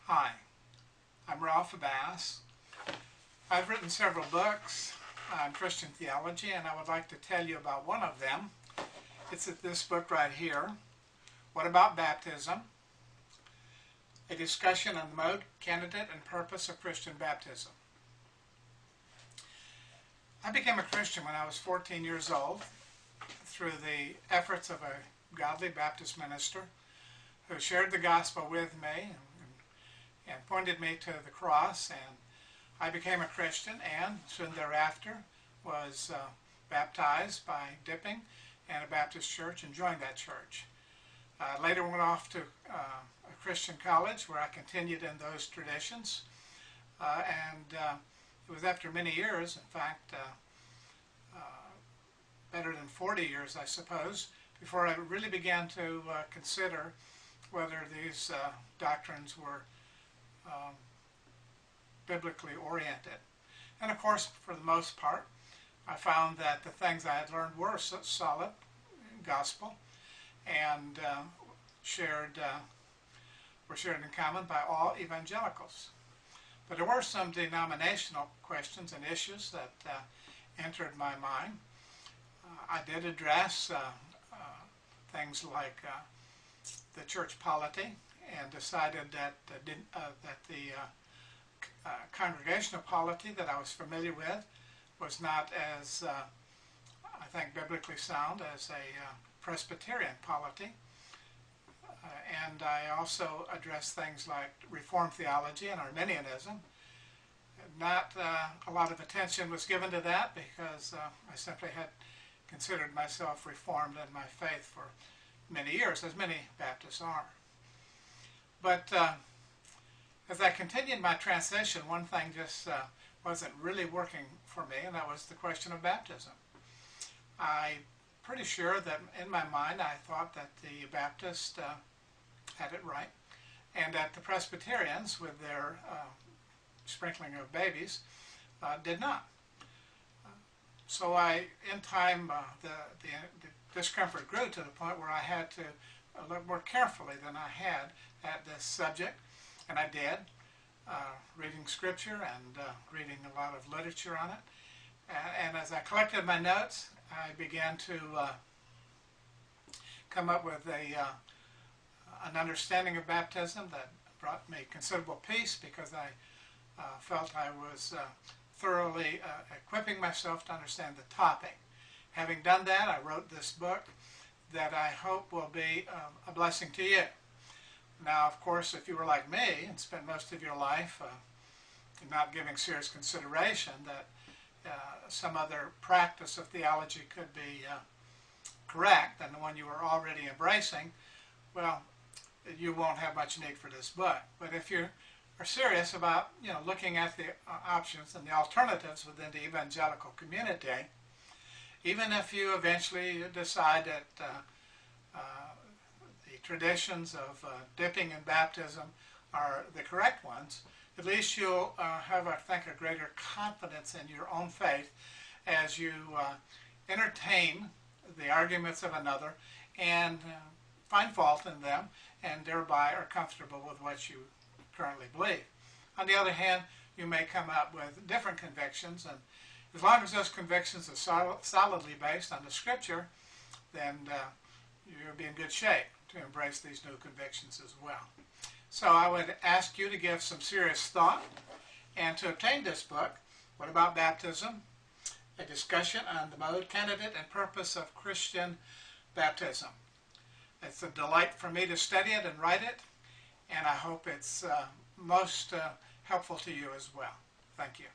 Hi, I'm Ralph Bass. I've written several books on Christian theology, and I would like to tell you about one of them. It's this book right here, What About Baptism? A discussion on the mode, candidate, and purpose of Christian baptism. I became a Christian when I was 14 years old through the efforts of a godly Baptist minister who shared the gospel with me and pointed me to the cross, and I became a Christian, and soon thereafter was baptized by dipping in a Baptist church and joined that church. Later went off to a Christian college where I continued in those traditions, and it was after many years, in fact, better than 40 years, I suppose, before I really began to consider whether these doctrines were biblically oriented. And of course, for the most part, I found that the things I had learned were solid gospel and were shared in common by all evangelicals. But there were some denominational questions and issues that entered my mind. I did address things like the church polity, and decided that the congregational polity that I was familiar with was not as, I think, biblically sound as a Presbyterian polity. And I also addressed things like Reformed theology and Arminianism. Not a lot of attention was given to that because I simply had considered myself Reformed in my faith for many years, as many Baptists are. But as I continued my transition, one thing just wasn't really working for me, and that was the question of baptism. I'm pretty sure that in my mind I thought that the Baptists had it right, and that the Presbyterians, with their sprinkling of babies, did not. So in time, the discomfort grew to the point where I had to look more carefully than I had at this subject, and I did, reading scripture and reading a lot of literature on it. And as I collected my notes, I began to come up with an understanding of baptism that brought me considerable peace, because I felt I was thoroughly equipping myself to understand the topic. Having done that, I wrote this book that I hope will be a blessing to you. Now, of course, if you were like me and spent most of your life not giving serious consideration that some other practice of theology could be correct than the one you were already embracing, well, you won't have much need for this book. But if you are serious about looking at the options and the alternatives within the evangelical community, even if you eventually decide that the traditions of dipping and baptism are the correct ones, at least you'll have, I think, a greater confidence in your own faith as you entertain the arguments of another and find fault in them, and thereby are comfortable with what you currently believe. On the other hand, you may come up with different convictions, and as long as those convictions are solidly based on the Scripture, then you'll be in good shape to embrace these new convictions as well. So I would ask you to give some serious thought, and to obtain this book, What About Baptism? A discussion on the mode, candidate, and purpose of Christian baptism. It's a delight for me to study it and write it, and I hope it's most helpful to you as well. Thank you.